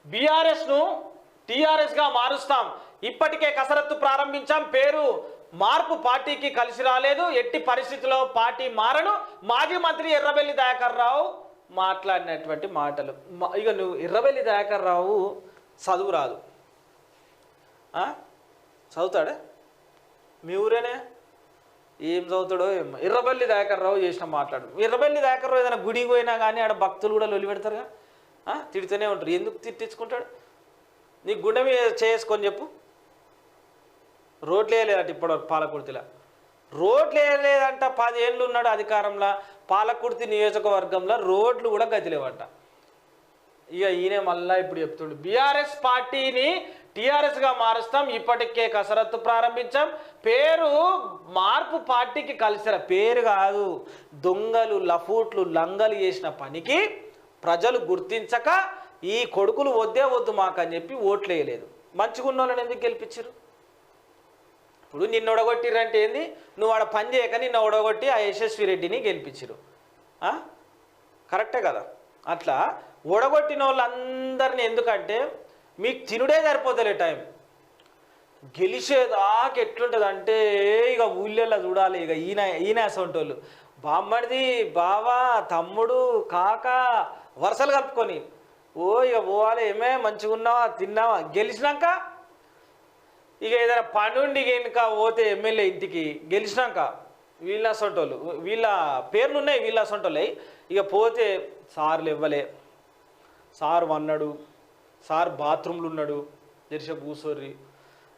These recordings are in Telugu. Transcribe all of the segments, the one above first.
బీఆర్ఎస్ను టీఆర్ఎస్గా మారుస్తాం, ఇప్పటికే కసరత్తు ప్రారంభించాం, పేరు మార్పు పార్టీకి కలిసి రాలేదు, ఎట్టి పరిస్థితుల్లో పార్టీ మారను, మాజీ మంత్రి ఎర్రబెల్లి దయాకర్ రావు మాట్లాడినటువంటి మాటలు. ఇక నువ్వు ఎర్రబెల్లి దయాకర్ రావు చదువు రాదు, చదువుతాడే? మీ ఊరేనే ఏం చదువుతాడో ఏమో. ఎర్రబెల్లి దయాకర్ రావు చేసిన మాట్లాడు. ఎర్రబెల్లి దయాకర్ రావు ఏదైనా గుడికి పోయినా కానీ ఆడ భక్తులు కూడా లొల్లి పెడతారుగా, తిడుతూనే ఉంటారు. ఎందుకు తిట్టించుకుంటాడు? నీ గుండె మీద చేసుకొని చెప్పు. రోడ్లు వేయలేదంట ఇప్పటివరకు పాలకుర్తిలో, రోడ్లు వేయలేదంట. 10 ఏళ్ళు ఉన్నాడు అధికారంలో, పాలకుర్తి నియోజకవర్గంలో రోడ్లు కూడా గతిలేవంట. ఇక ఈయన మళ్ళీ ఇప్పుడు చెప్తుండు బీఆర్ఎస్ పార్టీని టీఆర్ఎస్గా మారుస్తాం, ఇప్పటికే కసరత్తు ప్రారంభించాం, పేరు మార్పు పార్టీకి కలిసిరా. పేరు కాదు, దొంగలు లఫూట్లు లంగలు చేసిన పనికి ప్రజలు గుర్తించక ఈ కొడుకులు వద్దే వద్దు మాకని చెప్పి ఓట్లు వేయలేదు. మంచిగా ఉన్న వాళ్ళని ఎందుకు గెలిపించారు? ఇప్పుడు నిన్ను ఒడగొట్టిరంటే ఏంది? నువ్వు ఆడ పని చేయక నిన్ను ఒడగొట్టి ఆ యశస్వి రెడ్డిని గెలిపించరు. కరెక్టే కదా? అట్లా ఒడగొట్టిన వాళ్ళందరినీ ఎందుకంటే మీకు తినుడే సరిపోతలే టైం. గెలిచేదాకా ఎట్లుంటుంది అంటే ఇక ఊళ్ళల్లో చూడాలి. ఇక ఈయన అసంటోళ్ళు బామ్మడిది బావ తమ్ముడు కాక వరుసలు కలుపుకొని ఇక పోవాలి. ఏమే మంచిగా ఉన్నావా తిన్నావా? గెలిచినాక ఇక ఏదైనా పనుండి కనుక పోతే ఎమ్మెల్యే ఇంటికి గెలిచినాక వీళ్ళ అసంటోళ్ళు, వీళ్ళ పేర్లు ఉన్నాయి వీళ్ళ అసంటోళ్ళే. ఇక పోతే సార్లు ఇవ్వలే, సార్ వన్నాడు, సార్ బాత్రూమ్లు ఉన్నాడు, జర కూసోర్రి,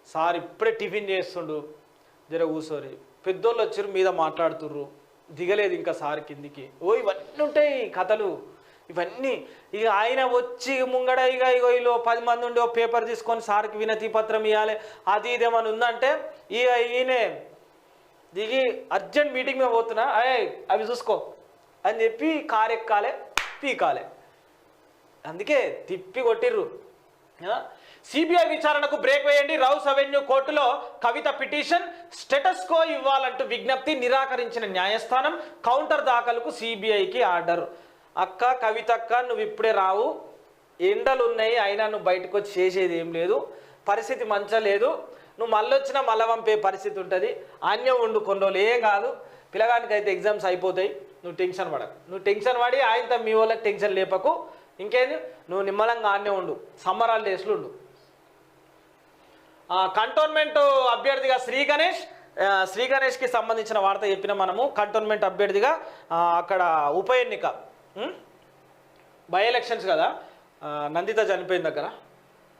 సార్ ఇప్పుడే టిఫిన్ చేస్తుండు, జర కూసోర్రి, పెద్దోళ్ళు వచ్చారు మీద మాట్లాడుతుర్రు, దిగలేదు ఇంకా సార్ కిందికి. ఇవన్నీ ఉంటాయి కథలు ఇవన్నీ. ఇక ఆయన వచ్చి ముంగడ ఇక వీళ్ళు 10 మంది ఉండి పేపర్ తీసుకొని సార్కి వినతి పత్రం ఇవ్వాలి, అది ఇదేమని ఉందంటే ఇక ఈయనే దిగి అర్జెంట్ మీటింగ్ మీద పోతున్నా, అవి చూసుకో అని చెప్పి కారు ఎక్కాలే పీకాలే. అందుకే తిప్పి కొట్టిర్రు. సిబిఐ విచారణకు బ్రేక్ వేయండి, రౌస్ అవెన్యూ కోర్టులో కవిత పిటిషన్, స్టేటస్ కో ఇవ్వాలంటూ విజ్ఞప్తి, నిరాకరించిన న్యాయస్థానం, కౌంటర్ దాఖలుకు సిబిఐకి ఆర్డర్. అక్క కవితక్క నువ్వు ఇప్పుడే రావు, ఎండలు ఉన్నాయి, అయినా నువ్వు బయటకు వచ్చి చేసేది ఏం లేదు, పరిస్థితి మంచిగా లేదు, నువ్వు మళ్ళీ వచ్చినా మళ్ళీ పంపే పరిస్థితి ఉంటుంది, అన్యం ఉండు కొన్ని రోజులు, ఏం కాదు పిల్లగానికి అయితే ఎగ్జామ్స్ అయిపోతాయి, నువ్వు టెన్షన్ పడకు, నువ్వు టెన్షన్ పడి ఆయనతో మీ వాళ్ళకి టెన్షన్ లేపకు, ఇంకేంది నువ్వు నిమ్మలంగా ఆన్నే ఉండు, సమ్మర్ హాలిడేస్లో ఉండు. కంటోన్మెంట్ అభ్యర్థిగా శ్రీ గణేష్కి సంబంధించిన వార్త చెప్పిన మనము. కంటోన్మెంట్ అభ్యర్థిగా అక్కడ ఉప ఎన్నిక బై ఎలక్షన్స్ కదా, నందిత చనిపోయిన దగ్గర